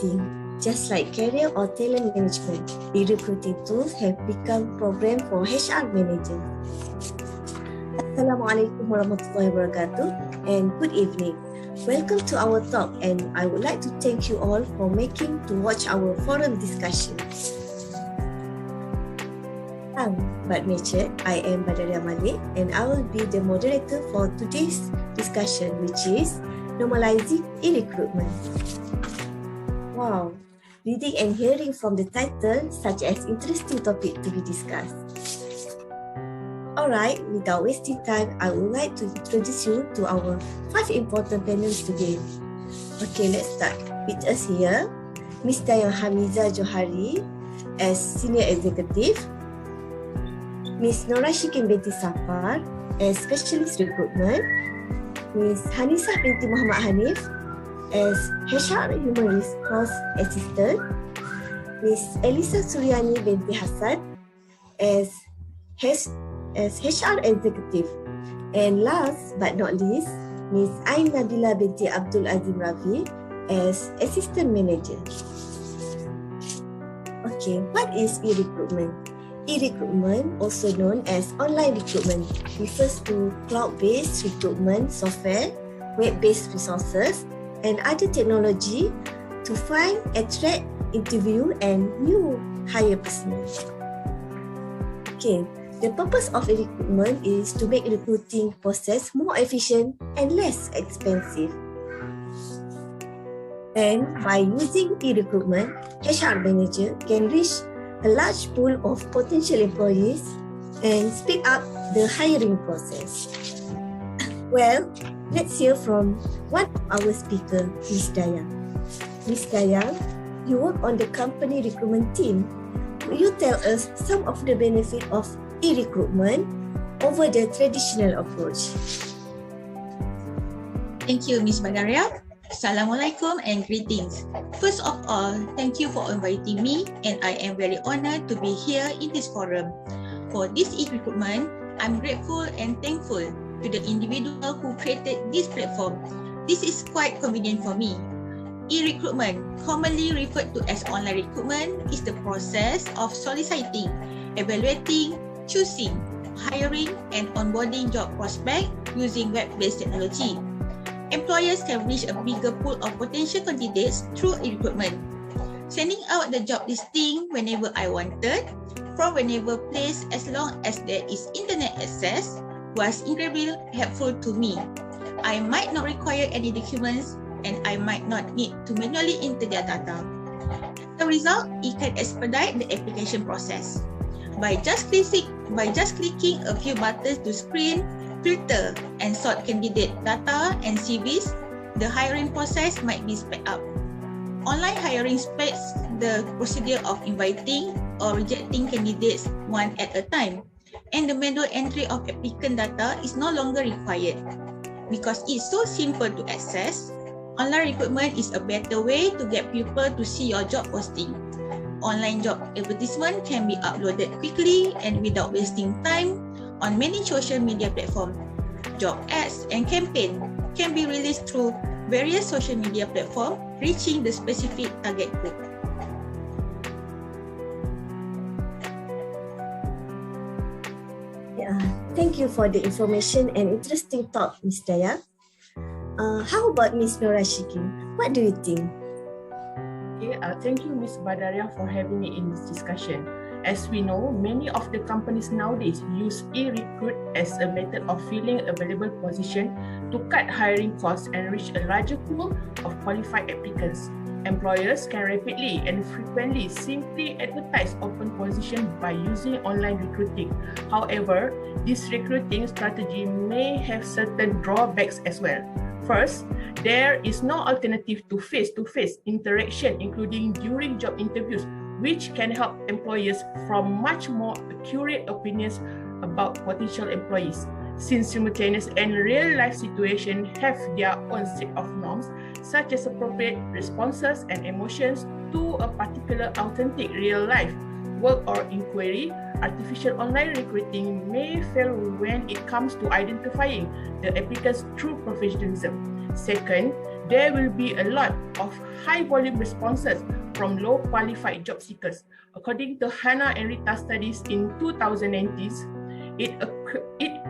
e-recruiting. Just like career or talent management, e-recruiting tools have become program for HR managers. Assalamualaikum warahmatullahi wabarakatuh and good evening. Welcome to our talk, and I would like to thank you all for making to watch our forum discussion. But mentioned, I am Badaria Malik and I will be the moderator for today's discussion, which is Normalizing E-Recruitment. Wow, reading and hearing from the title such as interesting topic to be discussed. Alright, without wasting time, I would like to introduce you to our 5 important panels today. Okay, let's start. With us here, Ms. Dayang Hamiza Johari as Senior Executive, Ms. Nora Shikin binti Safar as Specialist Recruitment, Ms. Hanisah binti Muhammad Hanif as HR Human Resource Assistant, Ms. Elisa Suryani binti Hassan as HR Executive, and last but not least, Ms. Ain Nabila binti Abdul Azim Ravi as Assistant Manager. Okay, what is e-recruitment? E-recruitment, also known as online recruitment, refers to cloud-based recruitment software, web-based resources, and other technology to find, attract, interview, and new hire personnel. Okay, the purpose of e-recruitment is to make recruiting process more efficient and less expensive. And by using e-recruitment, HR manager can reach a large pool of potential employees and speed up the hiring process. Well, let's hear from one of our speakers, Ms. Dayang. Ms. Dayang, you work on the company recruitment team. Will you tell us some of the benefits of e-recruitment over the traditional approach? Thank you, Ms. Badaria. Assalamualaikum and greetings. First of all, thank you for inviting me, and I am very honored to be here in this forum. For this e-recruitment, I'm grateful and thankful to the individual who created this platform. This is quite convenient for me. E-recruitment, commonly referred to as online recruitment, is the process of soliciting, evaluating, choosing, hiring, and onboarding job prospects using web-based technology. Employers can reach a bigger pool of potential candidates through e-recruitment. Sending out the job listing whenever I wanted, from whenever place, as long as there is internet access, was incredibly helpful to me. I might not require any documents, and I might not need to manually enter their data. As a result, it can expedite the application process. By just clicking a few buttons to screen, filter, and sort candidate data and CVs, the hiring process might be sped up. Online hiring speeds the procedure of inviting or rejecting candidates one at a time, and the manual entry of applicant data is no longer required. Because it's so simple to access, online recruitment is a better way to get people to see your job posting. Online job advertisement can be uploaded quickly and without wasting time on many social media platforms. Job ads and campaign can be released through various social media platforms, reaching the specific target group. Yeah, thank you for the information and interesting talk, Ms. Dayang. How about Ms. Nora Shikin? What do you think? Okay, thank you, Ms. Badaria, for having me in this discussion. As we know, many of the companies nowadays use e-recruit as a method of filling available position to cut hiring costs and reach a larger pool of qualified applicants. Employers can rapidly and frequently simply advertise open positions by using online recruiting. However, this recruiting strategy may have certain drawbacks as well. First, there is no alternative to face-to-face interaction, including during job interviews, which can help employers form much more accurate opinions about potential employees. Since simultaneous and real-life situations have their own set of norms, such as appropriate responses and emotions to a particular authentic real-life work or inquiry, artificial online recruiting may fail when it comes to identifying the applicant's true professionalism. Second, there will be a lot of high volume responses from low qualified job seekers. According to Hannah and Rita studies in 2090s, it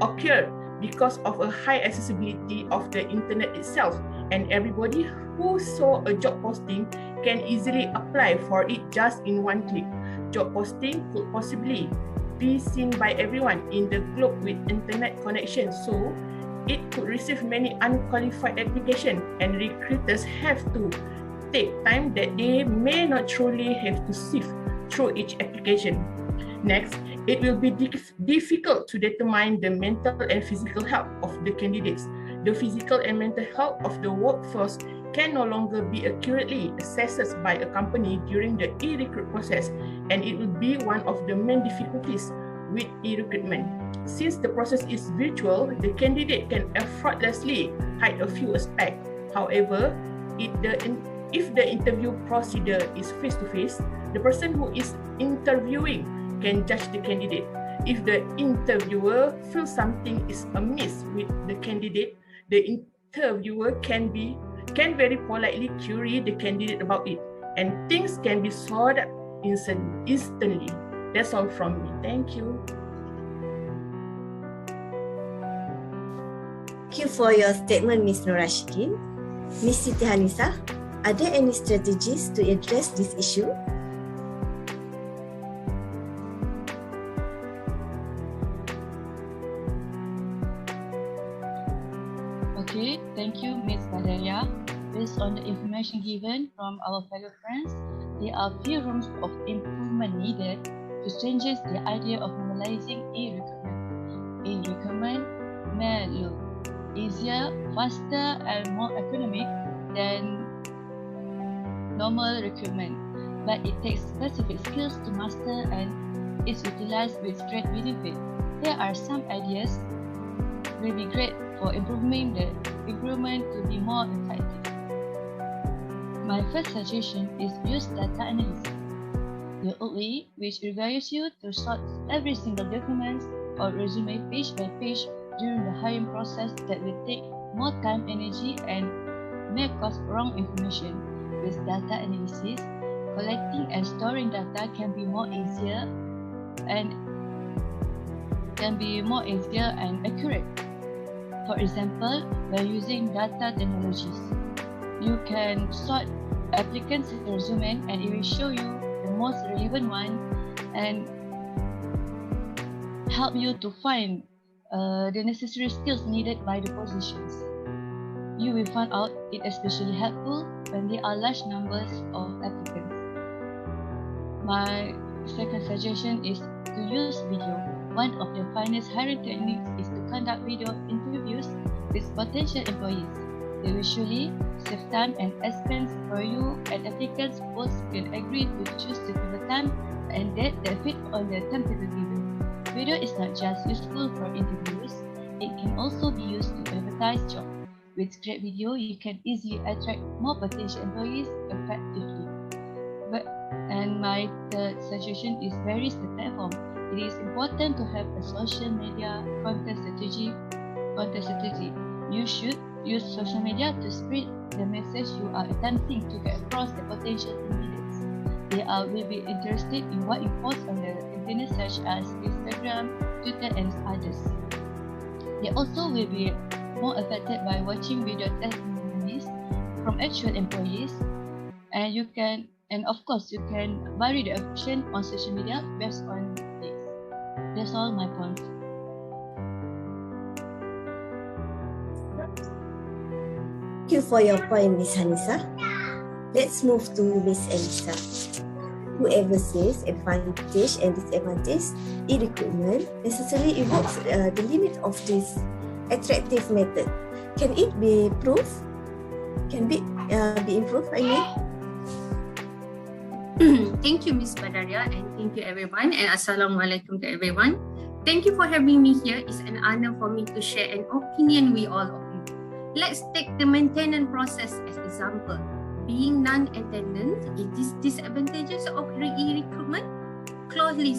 occurred because of a high accessibility of the internet itself, and everybody who saw a job posting can easily apply for it just in one click. Job posting could possibly be seen by everyone in the globe with internet connection, so it could receive many unqualified applications, and recruiters have to take time that they may not truly have to sift through each application. Next, it will be difficult to determine the mental and physical health of the candidates. The physical and mental health of the workforce can no longer be accurately assessed by a company during the e-recruit process, and it will be one of the main difficulties with e-recruitment. Since the process is virtual, the candidate can effortlessly hide a few aspects. However, if the interview procedure is face-to-face, the person who is interviewing can judge the candidate. If the interviewer feels something is amiss with the candidate, the interviewer can very politely query the candidate about it, and things can be sorted instantly. That's all from me. Thank you. Thank you for your statement, Ms. Norashidin. Ms. Siti Hanisa, are there any strategies to address this issue? Okay, thank you, Ms. Valeria. Based on the information given from our fellow friends, there are few rooms of improvement needed to change the idea of normalizing e-recruitment. E-recruitment may look easier, faster, and more economic than normal recruitment, but it takes specific skills to master and is utilized with great benefit. Here are some ideas will be great for improving the improvement to be more effective. My first suggestion is use data analysis. The old way, which requires you to sort every single document or resume page by page during the hiring process, that will take more time, energy, and may cause wrong information. With data analysis, collecting and storing data can be more easier and accurate. For example, by using data technologies, you can sort applicants' resume and it will show you the most relevant one and help you to find the necessary skills needed by the positions. You will find out it especially helpful when there are large numbers of applicants. My second suggestion is to use video. One of the finest hiring techniques is to conduct video interviews with potential employees. They will surely save time and expense for you, and applicants both can agree to choose the given time and date that fit on the template given. Video is not just useful for interviews, it can also be used to advertise jobs. With great video, you can easily attract more potential employees effectively. And my third suggestion is varies the platform. It is important to have a social media content strategy. You should use social media to spread the message you are attempting to get across the potential candidates. They will be interested in what you post on the internet, such as Instagram, Twitter, and others. They also will be more affected by watching video testimonies from actual employees, and of course you can vary the option on social media based on this. That's all my points. Thank you for your point, Ms. Hanisa. Let's move to Ms. Elisa. Whoever says advantage and disadvantage e-recruitment necessarily evokes the limit of this attractive method. Can it be improved? Can be improved, I mean? Thank you, Ms. Badaria, and thank you everyone, and Assalamualaikum to everyone. Thank you for having me here. It's an honor for me to share an opinion with all of you. Let's take the maintenance process as example. Being non-attendant is disadvantages of e-recruitment. Closely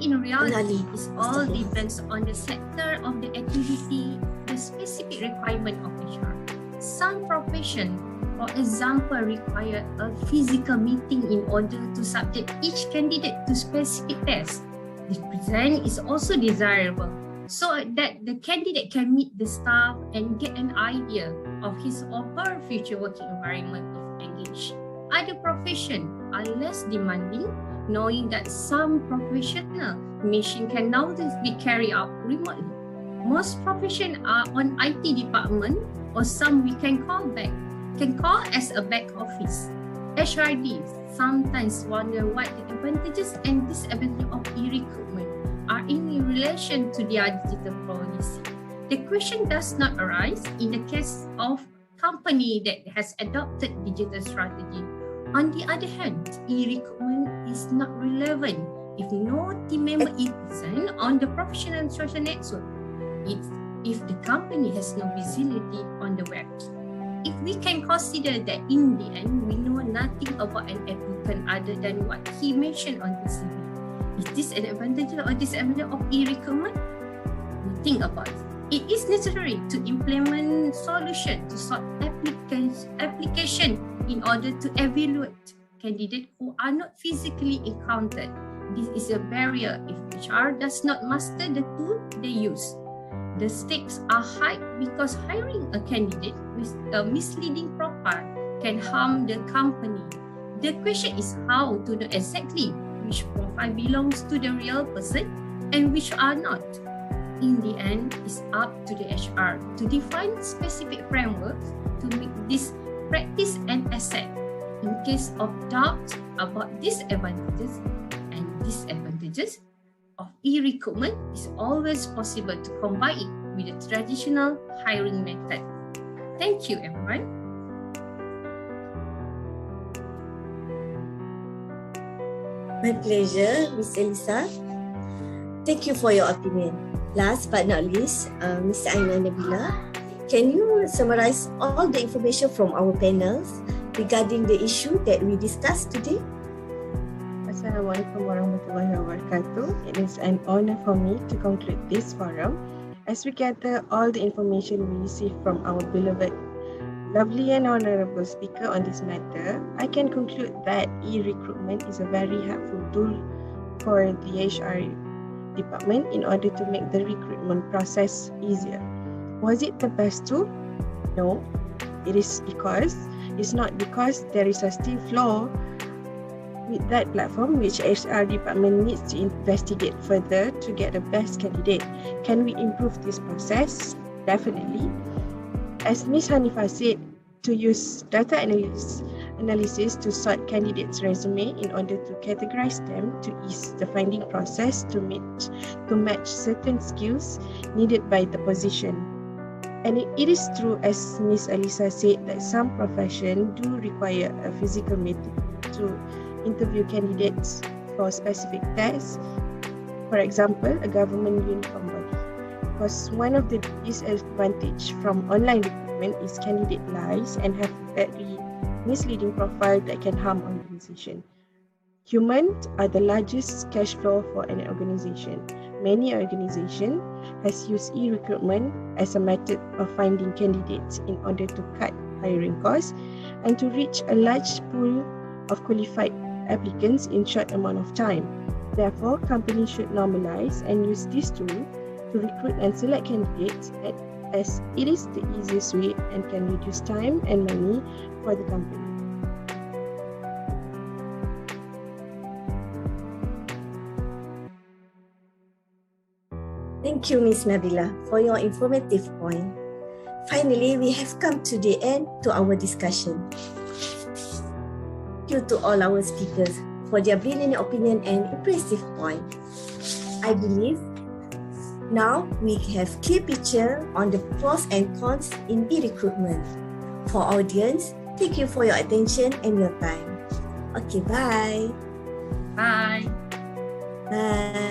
in reality, it all depends on the sector of the activity, the specific requirement of HR. some profession, for example, require a physical meeting in order to subject each candidate to specific tests. The present is also desirable so that the candidate can meet the staff and get an idea of his or her future working environment if engaged. Other professions are less demanding, knowing that some professional mission can nowadays be carried out remotely. Most professions are on IT department or some we can call as a back office. HRDs sometimes wonder what the advantages and disadvantages of e-recruitment are in relation to their digital policy. The question does not arise in the case of company that has adopted digital strategy. On the other hand, e-recruitment is not relevant if no team member is present on the professional social network. If the company has no visibility on the web. If we can consider that in the end, we know nothing about an applicant other than what he mentioned on the CV. Is this an advantage or disadvantage of e-recruitment? We think about it. It is necessary to implement solutions to sort application in order to evaluate candidates who are not physically encountered. This is a barrier if HR does not master the tool they use. The stakes are high because hiring a candidate with a misleading profile can harm the company. The question is how to know exactly which profile belongs to the real person and which are not. In the end, it's up to the HR to define specific frameworks to make this practice an asset. In case of doubt about disadvantages and disadvantages of e-recruitment, it's always possible to combine it with the traditional hiring method. Thank you, everyone. My pleasure, Ms. Elisa. Thank you for your opinion. Last but not least, Ms. Aina Nabila, can you summarize all the information from our panels regarding the issue that we discussed today? Assalamualaikum warahmatullahi wabarakatuh. It is an honor for me to conclude this forum. As we gather all the information we received from our beloved, lovely and honorable speaker on this matter, I can conclude that e-recruitment is a very helpful tool for the HR department in order to make the recruitment process easier. Was it the best tool? No, it's not because there is a still flaw with that platform which HR department needs to investigate further to get the best candidate. Can we improve this process? Definitely. As Ms. Hanifa said, to use data analysis to sort candidates' resume in order to categorize them to ease the finding process to match certain skills needed by the position. And it is true, as Ms. Elisa said, that some professions do require a physical meeting to interview candidates for specific tasks. For example, a government uniform body. Because one of the disadvantages from online recruitment is candidate lies and have very misleading profile that can harm organization. Humans are the largest cash flow for an organization. Many organizations has used e-recruitment as a method of finding candidates in order to cut hiring costs and to reach a large pool of qualified applicants in short amount of time. Therefore, companies should normalize and use this tool to recruit and select candidates as it is the easiest way and can reduce time and money for the company. Thank you, Ms. Nabila, for your informative point. Finally, we have come to the end to our discussion. Thank you to all our speakers for their brilliant opinion and impressive point. I believe now we have clear picture on the pros and cons in e-recruitment. For audience, thank you for your attention and your time. Okay, bye. Bye. Bye.